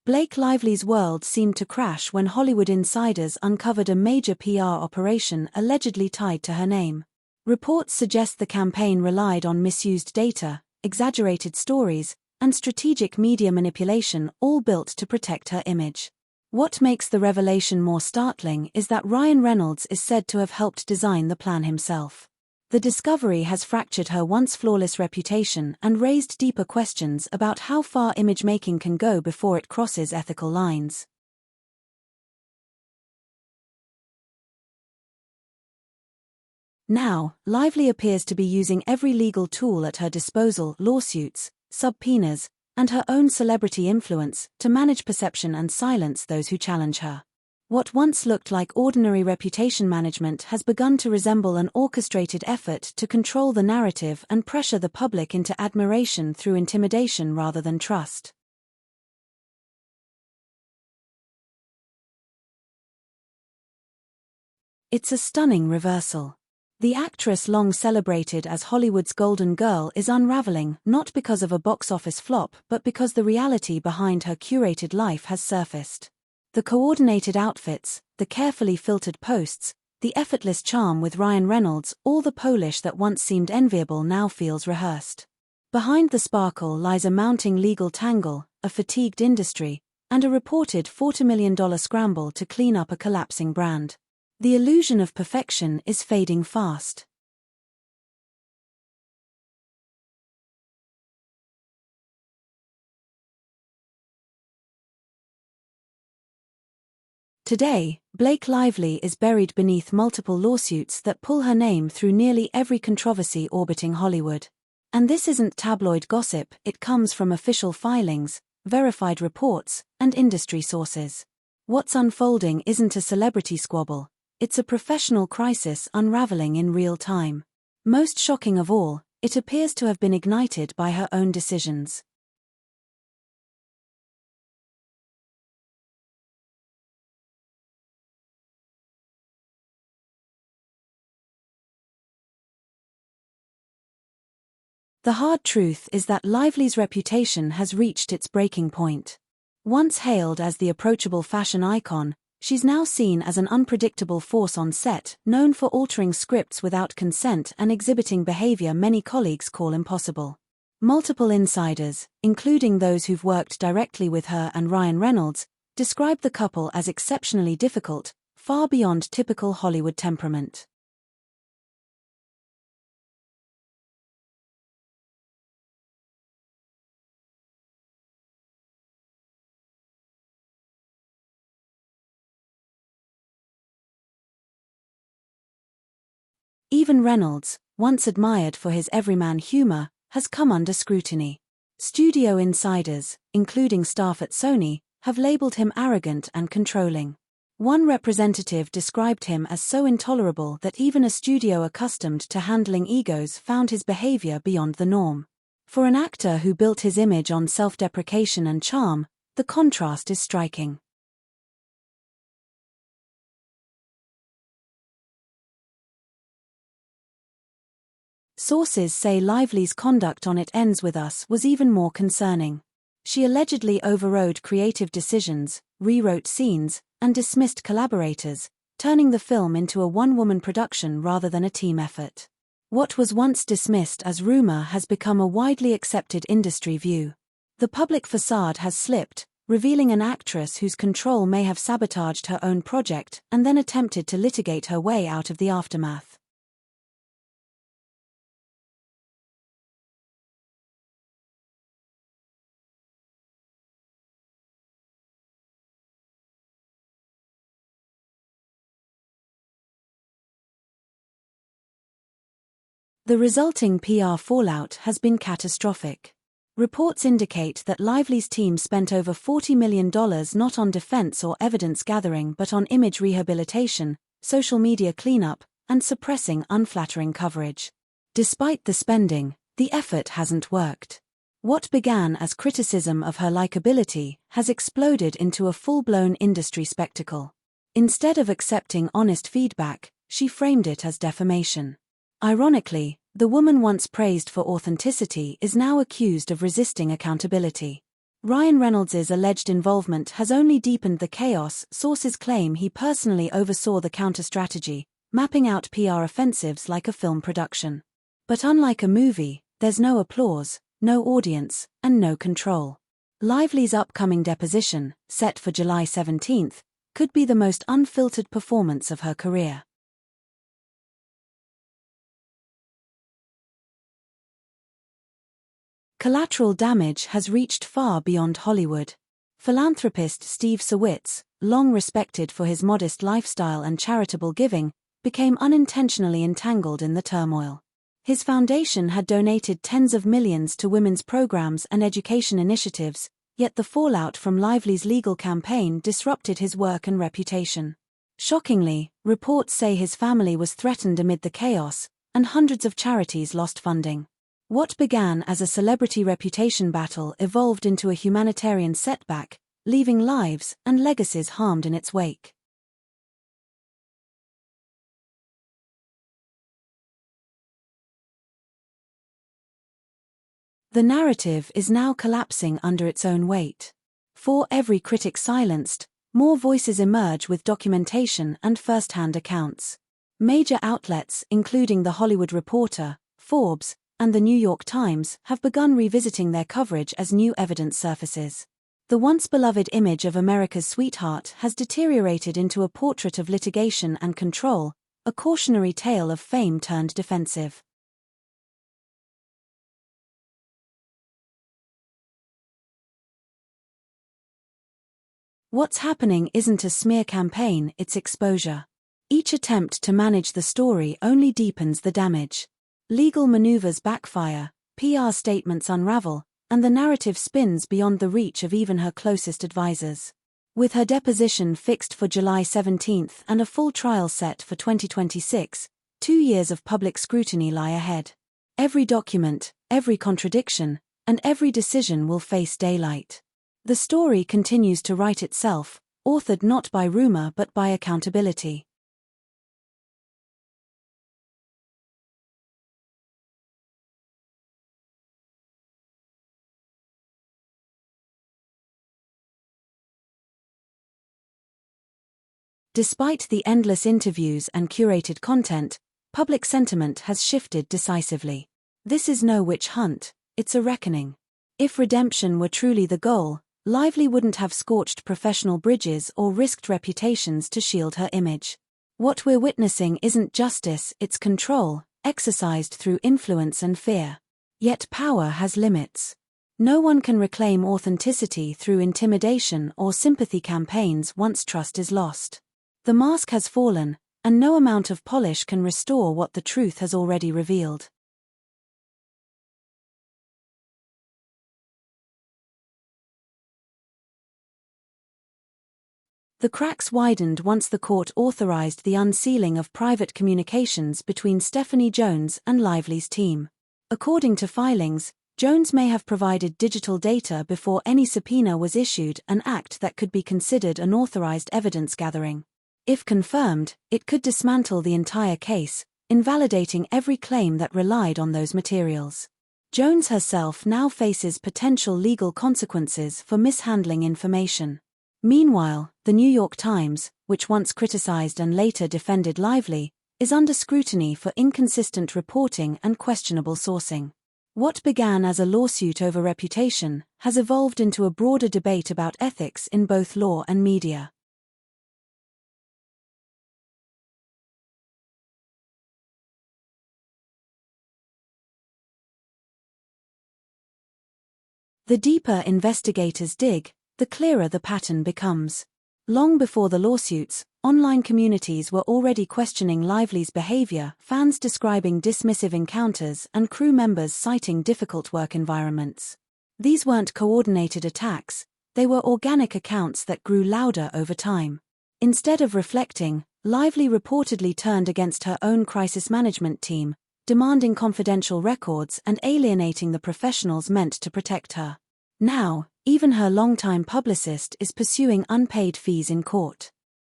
Blake Lively's world seemed to crash when Hollywood insiders uncovered a major PR operation allegedly tied to her name. Reports suggest the campaign relied on misused data, exaggerated stories, and strategic media manipulation, all built to protect her image. What makes the revelation more startling is that Ryan Reynolds is said to have helped design the plan himself. The discovery has fractured her once flawless reputation and raised deeper questions about how far image-making can go before it crosses ethical lines. Now, Lively appears to be using every legal tool at her disposal: lawsuits, subpoenas, and her own celebrity influence to manage perception and silence those who challenge her. What once looked like ordinary reputation management has begun to resemble an orchestrated effort to control the narrative and pressure the public into admiration through intimidation rather than trust. It's a stunning reversal. The actress long celebrated as Hollywood's golden girl is unraveling, not because of a box office flop but because the reality behind her curated life has surfaced. The coordinated outfits, the carefully filtered posts, the effortless charm with Ryan Reynolds, all the polish that once seemed enviable now feels rehearsed. Behind the sparkle lies a mounting legal tangle, a fatigued industry, and a reported $40 million scramble to clean up a collapsing brand. The illusion of perfection is fading fast. Today, Blake Lively is buried beneath multiple lawsuits that pull her name through nearly every controversy orbiting Hollywood. And this isn't tabloid gossip, it comes from official filings, verified reports, and industry sources. What's unfolding isn't a celebrity squabble, it's a professional crisis unraveling in real time. Most shocking of all, it appears to have been ignited by her own decisions. The hard truth is that Lively's reputation has reached its breaking point. Once hailed as the approachable fashion icon, she's now seen as an unpredictable force on set, known for altering scripts without consent and exhibiting behavior many colleagues call impossible. Multiple insiders, including those who've worked directly with her and Ryan Reynolds, describe the couple as exceptionally difficult, far beyond typical Hollywood temperament. Even Reynolds, once admired for his everyman humor, has come under scrutiny. Studio insiders, including staff at Sony, have labeled him arrogant and controlling. One representative described him as so intolerable that even a studio accustomed to handling egos found his behavior beyond the norm. For an actor who built his image on self-deprecation and charm, the contrast is striking. Sources say Lively's conduct on It Ends With Us was even more concerning. She allegedly overrode creative decisions, rewrote scenes, and dismissed collaborators, turning the film into a one-woman production rather than a team effort. What was once dismissed as rumor has become a widely accepted industry view. The public facade has slipped, revealing an actress whose control may have sabotaged her own project and then attempted to litigate her way out of the aftermath. The resulting PR fallout has been catastrophic. Reports indicate that Lively's team spent over $40 million not on defense or evidence gathering but on image rehabilitation, social media cleanup, and suppressing unflattering coverage. Despite the spending, the effort hasn't worked. What began as criticism of her likability has exploded into a full-blown industry spectacle. Instead of accepting honest feedback, she framed it as defamation. Ironically, the woman once praised for authenticity is now accused of resisting accountability. Ryan Reynolds' alleged involvement has only deepened the chaos. Sources claim he personally oversaw the counter-strategy, mapping out PR offensives like a film production. But unlike a movie, there's no applause, no audience, and no control. Lively's upcoming deposition, set for July 17, could be the most unfiltered performance of her career. Collateral damage has reached far beyond Hollywood. Philanthropist Steve Sowitz, long respected for his modest lifestyle and charitable giving, became unintentionally entangled in the turmoil. His foundation had donated tens of millions to women's programs and education initiatives, yet the fallout from Lively's legal campaign disrupted his work and reputation. Shockingly, reports say his family was threatened amid the chaos, and hundreds of charities lost funding. What began as a celebrity reputation battle evolved into a humanitarian setback, leaving lives and legacies harmed in its wake. The narrative is now collapsing under its own weight. For every critic silenced, more voices emerge with documentation and first-hand accounts. Major outlets, including The Hollywood Reporter, Forbes, and The New York Times, have begun revisiting their coverage as new evidence surfaces. The once beloved image of America's sweetheart has deteriorated into a portrait of litigation and control, a cautionary tale of fame turned defensive. What's happening isn't a smear campaign, it's exposure. Each attempt to manage the story only deepens the damage. Legal maneuvers backfire, PR statements unravel, and the narrative spins beyond the reach of even her closest advisors. With her deposition fixed for July 17 and a full trial set for 2026, 2 years of public scrutiny lie ahead. Every document, every contradiction, and every decision will face daylight. The story continues to write itself, authored not by rumor but by accountability. Despite the endless interviews and curated content, public sentiment has shifted decisively. This is no witch hunt, it's a reckoning. If redemption were truly the goal, Lively wouldn't have scorched professional bridges or risked reputations to shield her image. What we're witnessing isn't justice, it's control, exercised through influence and fear. Yet power has limits. No one can reclaim authenticity through intimidation or sympathy campaigns once trust is lost. The mask has fallen, and no amount of polish can restore what the truth has already revealed. The cracks widened once the court authorized the unsealing of private communications between Stephanie Jones and Lively's team. According to filings, Jones may have provided digital data before any subpoena was issued, an act that could be considered unauthorized evidence gathering. If confirmed, it could dismantle the entire case, invalidating every claim that relied on those materials. Jones herself now faces potential legal consequences for mishandling information. Meanwhile, The New York Times, which once criticized and later defended Lively, is under scrutiny for inconsistent reporting and questionable sourcing. What began as a lawsuit over reputation has evolved into a broader debate about ethics in both law and media. The deeper investigators dig, the clearer the pattern becomes. Long before the lawsuits, online communities were already questioning Lively's behavior, fans describing dismissive encounters and crew members citing difficult work environments. These weren't coordinated attacks, they were organic accounts that grew louder over time. Instead of reflecting, Lively reportedly turned against her own crisis management team, demanding confidential records and alienating the professionals meant to protect her. Now, even her longtime publicist is pursuing unpaid fees in court.